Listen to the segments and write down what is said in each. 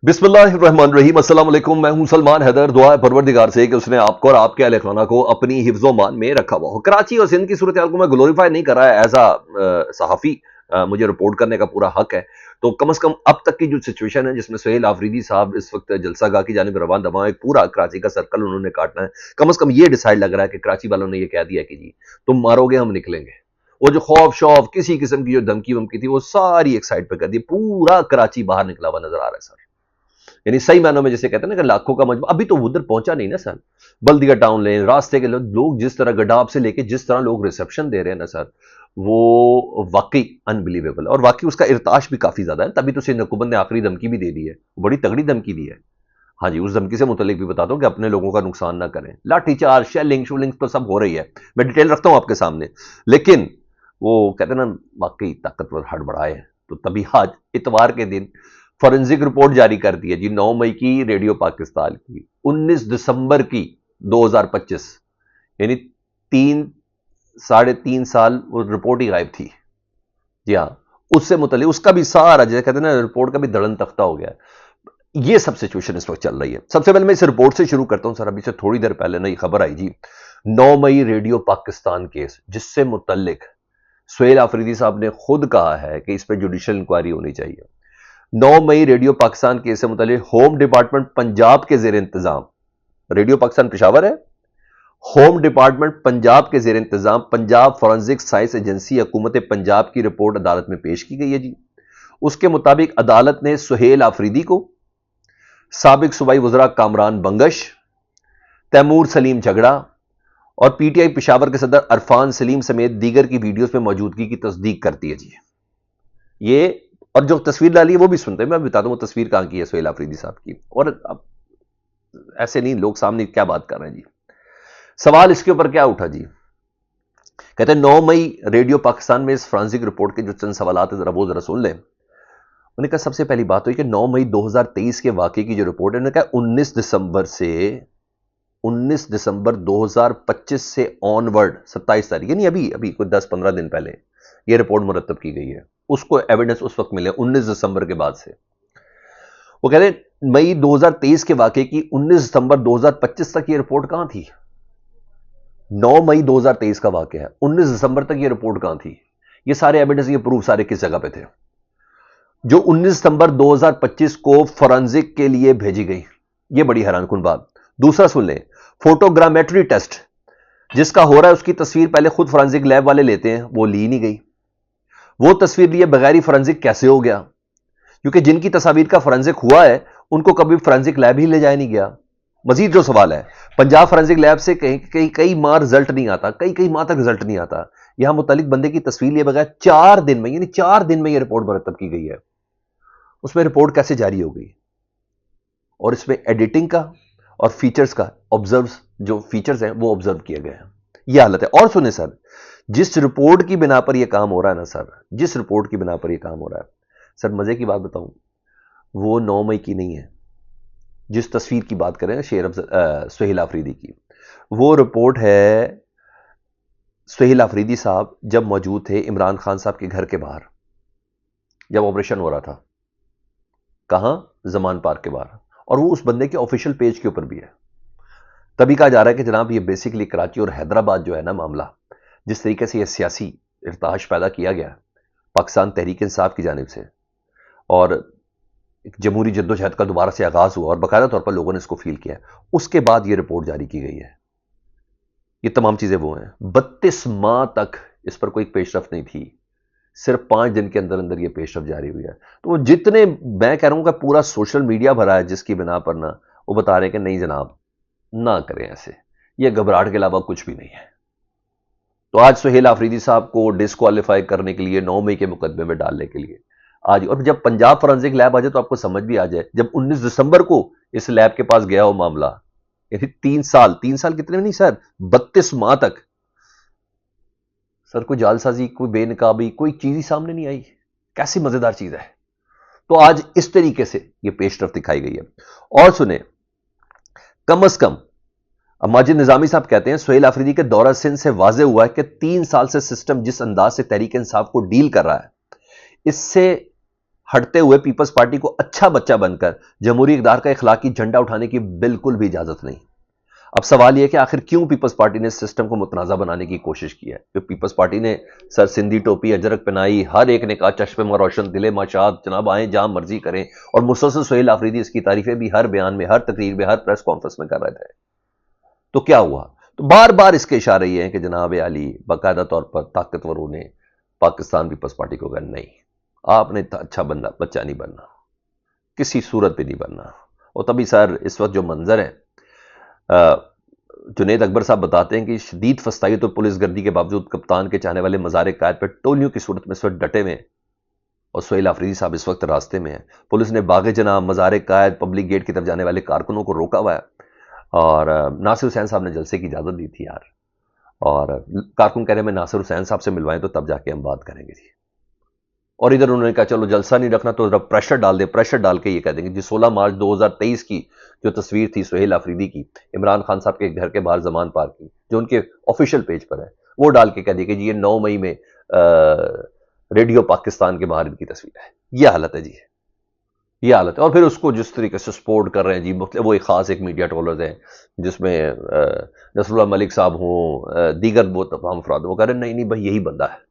بسم اللہ الرحمن الرحیم۔ السلام علیکم، میں ہوں سلمان حیدر۔ دعا ہے پروردگار سے کہ اس نے آپ کو اور آپ کے اہل خانہ کو اپنی حفظ و مان میں رکھا ہوا ہو۔ کراچی اور سندھ کی صورتحال کو میں گلوریفائی نہیں کر رہا ہے، ایز صحافی مجھے رپورٹ کرنے کا پورا حق ہے، تو کم از کم اب تک کی جو سچویشن ہے جس میں سہیل آفریدی صاحب اس وقت جلسہ گاہ کی جانب روان دوا، ایک پورا کراچی کا سرکل انہوں نے کاٹنا ہے، کم از کم یہ ڈیسائیڈ لگ رہا ہے کہ کراچی والوں نے یہ کہہ دیا کہ جی تم مارو گے ہم نکلیں گے۔ وہ جو خوف شوف کسی قسم کی جو دھمکی ومکی تھی وہ ساری ایک سائڈ پہ کر دی، پورا کراچی باہر نکلا ہوا نظر آ رہا ہے سر۔ یعنی صحیح معنوں میں جسے کہتے ہیں نا کہ لاکھوں کا مجموعہ، ابھی تو ادھر پہنچا نہیں نا سر۔ بلدیہ ٹاؤن لین راستے کے لوگ جس طرح گڈاب سے لے کے جس طرح لوگ ریسپشن دے رہے ہیں نا سر، وہ واقعی انبلیویبل، اور واقعی اس کا ارتعاش بھی کافی زیادہ ہے۔ تبھی تو سندھ حکومت نے آخری دھمکی بھی دے دی ہے، بڑی تگڑی دھمکی دی ہے۔ ہاں جی، اس دھمکی سے متعلق بھی بتا دو کہ اپنے لوگوں کا نقصان نہ کریں۔ لاٹھی چارج، شیلنگ شولنگ تو سب ہو رہی ہے، میں ڈیٹیل رکھتا ہوں آپ کے سامنے، لیکن وہ کہتے ہیں نا واقعی طاقتور ہڑبڑائے ہیں۔ تو تبھی آج اتوار کے دن فورنزک رپورٹ جاری کر دی ہے جی، 9 مئی کی ریڈیو پاکستان کی، 19 دسمبر کی 2025، یعنی 3.5 سال وہ رپورٹ ہی غائب تھی۔ جی ہاں، اس سے متعلق اس کا بھی سارا جیسے کہتے ہیں نا رپورٹ کا بھی دڑن تختہ ہو گیا ہے۔ یہ سب سچویشن اس وقت چل رہی ہے۔ سب سے پہلے میں اس رپورٹ سے شروع کرتا ہوں سر۔ ابھی سے تھوڑی دیر پہلے نئی خبر آئی جی، 9 مئی ریڈیو پاکستان کیس، جس سے متعلق سہیل آفریدی صاحب نے خود کہا ہے کہ اس پہ جوڈیشل انکوائری ہونی چاہیے۔ 9 مئی ریڈیو پاکستان کیس سے متعلق ہوم ڈپارٹمنٹ پنجاب کے زیر انتظام، ریڈیو پاکستان پشاور ہے، ہوم ڈپارٹمنٹ پنجاب کے زیر انتظام پنجاب فورنزک سائنس ایجنسی حکومت پنجاب کی رپورٹ عدالت میں پیش کی گئی ہے جی۔ اس کے مطابق عدالت نے سہیل آفریدی کو، سابق صوبائی وزراء کامران بنگش، تیمور سلیم جھگڑا اور پی ٹی آئی پشاور کے صدر عرفان سلیم سمیت دیگر کی ویڈیوز میں موجودگی کی تصدیق کرتی ہے جی۔ یہ اور جو تصویر ڈالی ہے وہ بھی سنتے ہیں، میں بتا دوں وہ تصویر کہاں کی ہے سہیل آفریدی صاحب کی، اور اب ایسے نہیں لوگ سامنے کیا بات کر رہے ہیں جی۔ سوال اس کے اوپر کیا اٹھا جی، کہتے ہیں 9 مئی ریڈیو پاکستان میں اس فرانسک رپورٹ کے جو چند سوالات ہیں ذرا وہ سن لیں۔ انہوں نے کہا سب سے پہلی بات ہوئی کہ 9 مئی 2023 کے واقعے کی جو رپورٹ ہے، انہوں نے کہا 19 دسمبر 2025 سے آن ورڈ 27 تاریخ، یعنی ابھی کوئی 10-15 دن پہلے یہ رپورٹ مرتب کی گئی ہے۔ اس کو ایویڈنس اس وقت ملے 19 دسمبر کے بعد سے۔ وہ کہتے ہیں مئی 2023 کے واقعے کی 19 دسمبر 2025 تک یہ رپورٹ کہاں تھی؟ 9 مئی 2023 کا واقعہ ہے، 19 دسمبر تک یہ رپورٹ کہاں تھی؟ یہ سارے ایویڈنس، یہ پروف سارے کس جگہ پہ تھے؟ جو 19 ستمبر 2025 کو فورنزک کے لیے بھیجی گئی، یہ بڑی حیران کن بات۔ دوسرا سن لیں، فوٹوگرامیٹری ٹیسٹ جس کا ہو رہا ہے اس کی تصویر پہلے خود فورنزک لیب والے لیتے ہیں، وہ لی نہیں گئی۔ وہ تصویر لیے بغیر ہی فورنزک کیسے ہو گیا؟ کیونکہ جن کی تصاویر کا فورنزک ہوا ہے ان کو کبھی فورنزک لیب ہی لے جایا نہیں گیا۔ مزید جو سوال ہے، پنجاب فورنزک لیب سے کئی ماہ رزلٹ نہیں آتا، کئی ماہ تک رزلٹ نہیں آتا۔ یہاں متعلق بندے کی تصویر لیے بغیر 4 دن میں، یعنی 4 دن میں یہ رپورٹ مرتب کی گئی ہے۔ اس میں رپورٹ کیسے جاری ہو گئی؟ اور اس میں ایڈیٹنگ کا اور فیچرز کا جو فیچرز ہیں وہ آبزرو کیے گئے ہیں۔ یہ حالت ہے۔ اور سنیں سر، جس رپورٹ کی بنا پر یہ کام ہو رہا ہے نا سر، جس رپورٹ کی بنا پر یہ کام ہو رہا ہے سر، مزے کی بات بتاؤں، وہ 9 مئی کی نہیں ہے۔ جس تصویر کی بات کریں سہیل آفریدی کی، وہ رپورٹ ہے سہیل آفریدی صاحب جب موجود تھے عمران خان صاحب کے گھر کے باہر، جب آپریشن ہو رہا تھا، کہاں؟ زمان پارک کے باہر، اور وہ اس بندے کے آفیشیل پیج کے اوپر بھی ہے۔ تبھی کہا جا رہا ہے کہ جناب یہ بیسیکلی کراچی اور حیدرآباد جو ہے نا معاملہ، جس طریقے سے یہ سیاسی ارتعاش پیدا کیا گیا پاکستان تحریک انصاف کی جانب سے، اور ایک جمہوری جدوجہد کا دوبارہ سے آغاز ہوا اور باقاعدہ طور پر لوگوں نے اس کو فیل کیا، اس کے بعد یہ رپورٹ جاری کی گئی ہے۔ یہ تمام چیزیں وہ ہیں، 32 ماہ تک اس پر کوئی پیش رفت نہیں تھی، صرف 5 دن کے اندر اندر یہ پیش رفت جاری ہوئی ہے۔ تو وہ جتنے میں کہہ رہا ہوں کہ پورا سوشل میڈیا بھرا ہے جس کی بنا پر نا وہ بتا رہے ہیں کہ نہیں جناب نہ کریں ایسے، یہ گھبراہٹ کے علاوہ کچھ بھی نہیں ہے۔ تو آج سہیل آفریدی صاحب کو ڈسکوالیفائی کرنے کے لیے 9 مئی کے مقدمے میں ڈالنے کے لیے آج، اور جب پنجاب فورنزک لیب آ جائے تو آپ کو سمجھ بھی آ جائے، جب 19 دسمبر کو اس لیب کے پاس گیا ہو معاملہ، یعنی 3 سال کتنے میں نہیں سر، 32 ماہ تک سر کوئی جال سازی، کوئی بے نقابی، کوئی چیز ہی سامنے نہیں آئی۔ کیسی مزیدار چیز ہے۔ تو آج اس طریقے سے یہ پیش رفت دکھائی گئی ہے۔ اور سنیں، کم از کم ماجد نظامی صاحب کہتے ہیں سہیل آفریدی کے دورہ سندھ سے واضح ہوا ہے کہ 3 سال سے سسٹم جس انداز سے تحریک انصاف کو ڈیل کر رہا ہے، اس سے ہٹتے ہوئے پیپلز پارٹی کو اچھا بچہ بن کر جمہوری اقدار کا اخلاقی جھنڈا اٹھانے کی بالکل بھی اجازت نہیں۔ اب سوال یہ کہ آخر کیوں پیپلز پارٹی نے سسٹم کو متنازع بنانے کی کوشش کی ہے؟ کہ پیپلز پارٹی نے سر سندھی ٹوپی اجرک پہنائی، ہر ایک نے کہا چشم میں روشن دلے ماشاد جناب آئیں جہاں مرضی کریں، اور مسلسل سہیل آفریدی اس کی تعریفیں بھی ہر بیان میں، ہر تقریر میں، ہر پریس کانفرنس میں کر رہے تھے۔ تو کیا ہوا؟ تو بار بار اس کے اشارے یہ ہیں کہ جناب علی باقاعدہ طور پر طاقتوروں نے پاکستان پیپلز پارٹی کو کہا نہیں، آپ نے اچھا بچہ نہیں بننا، کسی صورت پہ نہیں بننا۔ اور تبھی سر اس وقت جو منظر ہے، جنید اکبر صاحب بتاتے ہیں کہ شدید فسطائیت اور پولیس گردی کے باوجود کپتان کے چاہنے والے مزار قائد پر ٹولیوں کی صورت میں اس وقت ڈٹے ہوئے، اور سہیل آفریدی صاحب اس وقت راستے میں ہیں۔ پولیس نے باغ جناب، مزار قائد، پبلک گیٹ کی طرف جانے والے کارکنوں کو روکا ہوا ہے، اور ناصر حسین صاحب نے جلسے کی اجازت دی تھی یار، اور کارکن کہہ رہے ہیں میں ناصر حسین صاحب سے ملوائیں تو تب جا کے ہم بات کریں گے جی۔ اور ادھر انہوں نے کہا چلو جلسہ نہیں رکھنا تو پریشر ڈال دیں، پریشر ڈال کے یہ کہہ دیں گے جی 16 مارچ 2023 کی جو تصویر تھی سہیل آفریدی کی عمران خان صاحب کے گھر کے باہر زمان پارک کی، جو ان کے آفیشیل پیج پر ہے، وہ ڈال کے کہہ دیں کہ جی یہ 9 مئی میں ریڈیو پاکستان کے باہر ان کی تصویر ہے۔ یہ حالت ہے جی، یہ حالت ہے۔ اور پھر اس کو جس طریقے سے سپورٹ کر رہے ہیں جی مختلف، وہ ایک خاص ایک میڈیا ٹرولرز ہیں جس میں نصر اللہ ملک صاحب ہوں، دیگر وہ تمام افراد، وہ کہہ رہے ہیں نہیں نہیں بھائی یہی بندہ ہے۔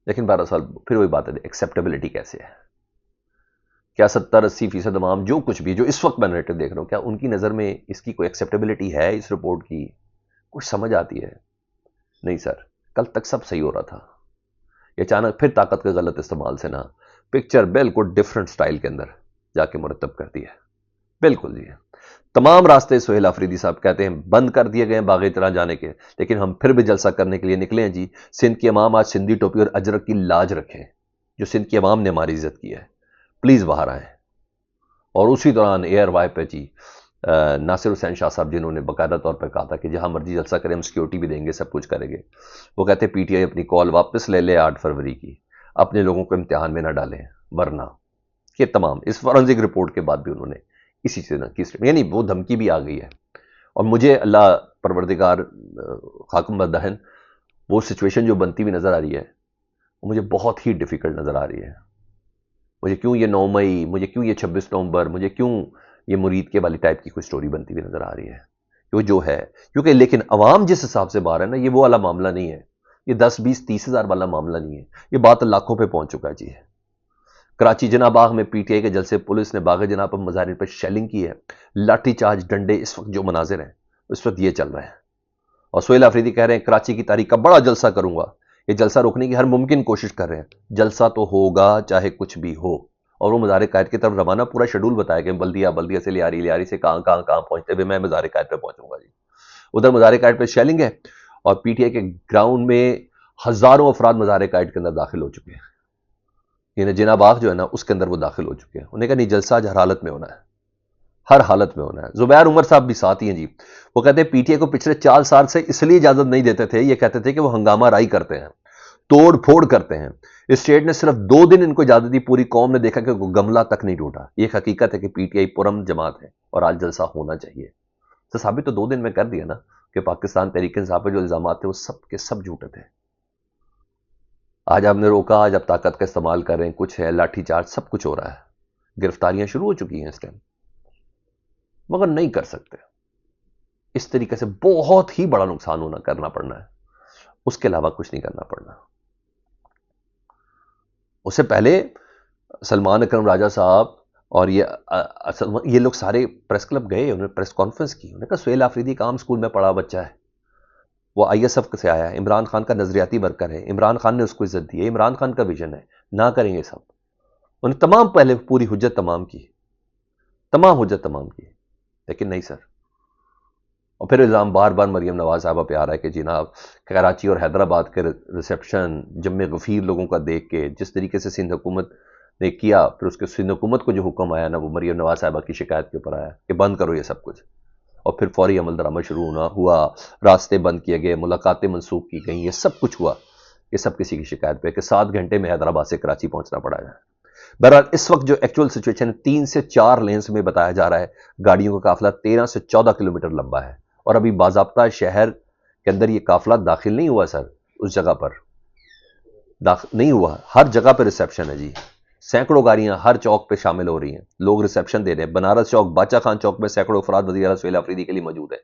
لیکن 12 سال پھر وہی بات ہے، ایکسیپٹیبلٹی کیسے ہے؟ کیا 70-80% عوام جو کچھ بھی جو اس وقت میں نیریٹو دیکھ رہا ہوں، کیا ان کی نظر میں اس کی کوئی ایکسیپٹیبلٹی ہے؟ اس رپورٹ کی کچھ سمجھ آتی ہے؟ نہیں سر، کل تک سب صحیح ہو رہا تھا، یہ اچانک پھر طاقت کے غلط استعمال سے نا پکچر بالکل ڈفرنٹ سٹائل کے اندر جا کے مرتب کر دی ہے، بالکل جی۔ تمام راستے سہیل آفریدی صاحب کہتے ہیں بند کر دیے گئے ہیں باغ طرح جانے کے، لیکن ہم پھر بھی جلسہ کرنے کے لیے نکلے ہیں جی۔ سندھ کی عوام آج سندھی ٹوپی اور اجرک کی لاج رکھیں، جو سندھ کی عوام نے ہماری عزت کی ہے، پلیز باہر آئیں۔ اور اسی دوران ایئر وائی پہ جی ناصر حسین شاہ صاحب جنہوں نے باقاعدہ طور پر کہا تھا کہ جہاں مرضی جلسہ کریں ہم سیکیورٹی بھی دیں گے، سب کچھ کریں گے، وہ کہتے پی ٹی آئی اپنی کال واپس لے لے 8 فروری کی، اپنے لوگوں کو امتحان میں نہ ڈالیں ورنہ۔ یہ تمام اس فورنزک رپورٹ کے بعد بھی انہوں نے اسی سے یعنی وہ دھمکی بھی آ گئی ہے۔ اور مجھے اللہ پروردگار خاکم بدہن وہ سچویشن جو بنتی ہوئی نظر آ رہی ہے وہ مجھے بہت ہی ڈیفیکلٹ نظر آ رہی ہے۔ مجھے کیوں یہ 9 مئی، مجھے کیوں یہ 26 نومبر، مجھے کیوں یہ مرید کے والی ٹائپ کی کوئی سٹوری بنتی ہوئی نظر آ رہی ہے، وہ جو ہے کیونکہ لیکن عوام جس حساب سے باہر ہے نا، یہ وہ والا معاملہ نہیں ہے، یہ 10-20-30 ہزار والا معاملہ نہیں ہے، یہ بات لاکھوں پہ پہنچ چکا ہے جی۔ کراچی جناح باغ میں پی ٹی آئی کے جلسے پولیس نے باغ جناح پر مظاہرین پر شیلنگ کی ہے، لاٹھی چارج، ڈنڈے، اس وقت جو مناظر ہیں اس وقت یہ چل رہے ہیں۔ اور سہیل آفریدی کہہ رہے ہیں کراچی کی تاریخ کا بڑا جلسہ کروں گا، یہ جلسہ روکنے کی ہر ممکن کوشش کر رہے ہیں، جلسہ تو ہوگا چاہے کچھ بھی ہو۔ اور وہ مزار قائد کی طرف روانہ پورا شیڈول بتایا کہ بلدیہ سے لیاری سے کہاں پہنچتے ہوئے میں مزار قائد پہ پہنچوں گا جی۔ ادھر مزار قائد پہ شیلنگ ہے، اور پی ٹی آئی کے گراؤنڈ میں ہزاروں افراد مزار قائد کے اندر داخل ہو چکے ہیں، یعنی جناح باغ جو ہے نا اس کے اندر وہ داخل ہو چکے ہیں۔ انہیں کہا نہیں جلسہ آج ہر حالت میں ہونا ہے، ہر حالت میں ہونا ہے۔ زبیر عمر صاحب بھی ساتھ ہی ہیں جی، وہ کہتے ہیں پی ٹی آئی کو پچھلے 4 سال سے اس لیے اجازت نہیں دیتے تھے، یہ کہتے تھے کہ وہ ہنگامہ رائی کرتے ہیں، توڑ پھوڑ کرتے ہیں۔ اسٹیٹ نے صرف 2 دن ان کو اجازت دی، پوری قوم نے دیکھا کہ وہ گملہ تک نہیں ٹوٹا۔ یہ حقیقت ہے کہ پی ٹی آئی پرم جماعت ہے اور آج جلسہ ہونا چاہیے۔ تو ثابت تو 2 دن میں کر دیا نا کہ پاکستان تحریک انصاف پہ جو الزامات تھے وہ سب کے سب جھوٹے تھے۔ آج آپ نے روکا، آج آپ طاقت کا استعمال کر رہے ہیں، کچھ ہے لاٹھی چارج، سب کچھ ہو رہا ہے، گرفتاریاں شروع ہو چکی ہیں اس ٹائم، مگر نہیں کر سکتے۔ اس طریقے سے بہت ہی بڑا نقصان کرنا پڑنا ہے، اس کے علاوہ کچھ نہیں کرنا پڑنا۔ اس سے پہلے سلمان اکرم راجہ صاحب اور یہ لوگ سارے پریس کلب گئے، انہوں نے پریس کانفرنس کی، انہوں نے کہا سہیل آفریدی کا عام اسکول میں پڑھا بچہ ہے، وہ آئی ایس ایف سے آیا ہے، عمران خان کا نظریاتی ورکر ہے، عمران خان نے اس کو عزت دی ہے، عمران خان کا ویژن ہے، نہ کریں گے سب۔ انہوں نے تمام پہلے پوری حجت تمام کی، لیکن نہیں سر۔ اور پھر الزام بار بار مریم نواز صاحبہ پہ آ رہا ہے کہ جناب کراچی اور حیدرآباد کے ریسیپشن جم غفیر لوگوں کا دیکھ کے جس طریقے سے سندھ حکومت نے کیا، پھر اس کے سندھ حکومت کو جو حکم آیا نا وہ مریم نواز صاحبہ کی شکایت کے اوپر آیا کہ بند کرو یہ سب کچھ، اور پھر فوری عمل درآمد شروع ہوا، راستے بند کیے گئے، ملاقاتیں منسوخ کی گئیں، یہ سب کچھ ہوا، یہ سب کسی کی شکایت پہ کہ 7 گھنٹے میں حیدرآباد سے کراچی پہنچنا پڑا ہے۔ بہرحال اس وقت جو ایکچوئل سچویشن 3 سے 4 لینز میں بتایا جا رہا ہے، گاڑیوں کا قافلہ 13 سے 14 کلومیٹر لمبا ہے، اور ابھی باضابطہ شہر کے اندر یہ قافلہ داخل نہیں ہوا سر، اس جگہ پر نہیں ہوا، ہر جگہ پہ ریسیپشن ہے جی، سینکڑوں گاڑیاں ہر چوک پہ شامل ہو رہی ہیں، لوگ ریسیپشن دے رہے ہیں. بنارس چوک، باچا خان چوک میں سینکڑوں افراد وزیر اعلیٰ سہیل آفریدی کے لیے موجود ہیں،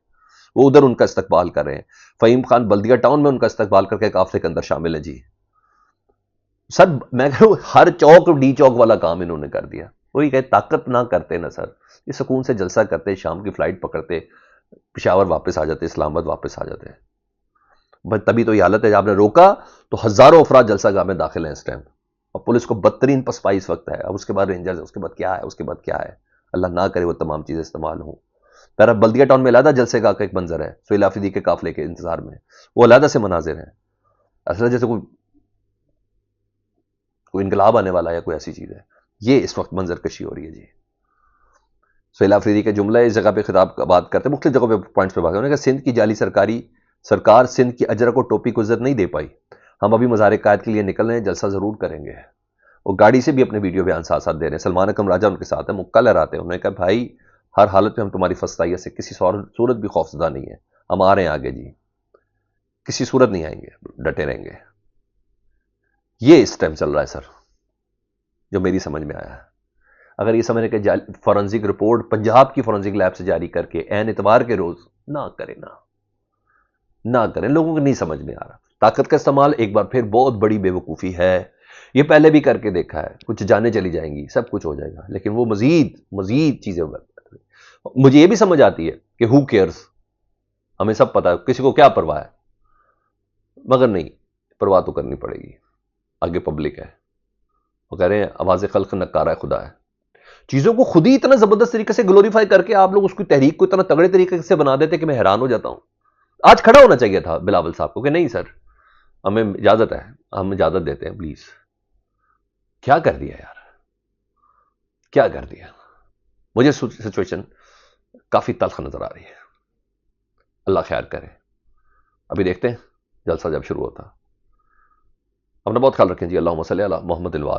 وہ ادھر ان کا استقبال کر رہے ہیں. فہیم خان بلدیہ ٹاؤن میں ان کا استقبال کر کے قافلے کے اندر شامل ہیں. جی سر میں کہہ رہا ہوں ہر چوک ڈی چوک والا کام انہوں نے کر دیا. وہی کہ طاقت نہ کرتے نا سر، یہ سکون سے جلسہ کرتے، شام کی فلائٹ پکڑتے، پشاور واپس آ جاتے، اسلام آباد واپس آ جاتے ہیں. بس تبھی تو یہ حالت ہے. آپ نے روکا تو ہزاروں افراد جلسہ گاہ میں داخل ہیں اس ٹائم، اور پولیس کو بدترین پسپائی اس وقت ہے. اب اس کے بعد رینجرز، اس کے بعد کیا ہے، اس کے بعد کیا ہے، اللہ نہ کرے وہ تمام چیزیں استعمال ہوں. پہلا بلدیہ ٹاؤن میں علیحدہ جلسے گاہ کا ایک منظر ہے سہیل آفریدی کے قافلے کے انتظار میں، وہ علیحدہ سے مناظر ہیں. اصل جیسے کوئی انقلاب آنے والا ہے یا کوئی ایسی چیز ہے. یہ اس وقت منظر کشی ہو رہی ہے. جی سہیل آفریدی کے جملہ اس جگہ پہ خطاب بات کرتے ہیں، مختلف جگہوں پہ پوائنٹس پہ بات کرتے ہیں کہ سندھ کی جعلی سرکار سندھ کی اجرک اور ٹوپی کو عزت نہیں دے پائی. ہم ابھی مزار قائد کے لیے نکل رہے ہیں، جلسہ ضرور کریں گے. وہ گاڑی سے بھی اپنے ویڈیو بیان ساتھ ساتھ دے رہے ہیں. سلمان اکرم راجہ ان کے ساتھ ہیں، مکہ لہراتے ہیں. انہوں نے کہا بھائی ہر حالت میں ہم تمہاری فستائیت سے کسی صورت بھی خوفزدہ نہیں ہے، ہم آ رہے ہیں آگے. جی کسی صورت نہیں آئیں گے، ڈٹے رہیں گے. یہ اس ٹائم چل رہا ہے سر، جو میری سمجھ میں آیا ہے. اگر یہ سمجھنے کہ فورنزک رپورٹ پنجاب کی فورنزک لیب سے جاری کر کے عین اتوار کے روز نہ کریں، لوگوں کو نہیں سمجھ میں آ رہا. طاقت کا استعمال ایک بار پھر بہت بڑی بے وقوفی ہے. یہ پہلے بھی کر کے دیکھا ہے، کچھ جانیں چلی جائیں گی، سب کچھ ہو جائے گا، لیکن وہ مزید چیزیں مجھے یہ بھی سمجھ آتی ہے کہ ہو کیئرز، ہمیں سب پتا ہے کسی کو کیا پرواہ ہے، مگر نہیں، پرواہ تو کرنی پڑے گی. آگے پبلک ہے، وہ کہہ رہے ہیں آواز خلق نکارہ خدا ہے. چیزوں کو خود ہی اتنا زبردست طریقے سے گلوریفائی کر کے آپ لوگ اس کی تحریک کو اتنا تگڑے طریقے سے بنا دیتے کہ میں حیران ہو جاتا ہوں. آج کھڑا ہونا چاہیے تھا بلاول صاحب کو کہ نہیں سر ہمیں اجازت ہے، ہم اجازت دیتے ہیں پلیز. کیا کر دیا یار، کیا کر دیا. مجھے سچویشن کافی تلخ نظر آ رہی ہے. اللہ خیر کرے. ابھی دیکھتے ہیں جلسہ جب شروع ہوتا. اپنا بہت خیال رکھیں جی. اللہم صلی علی محمد الوال.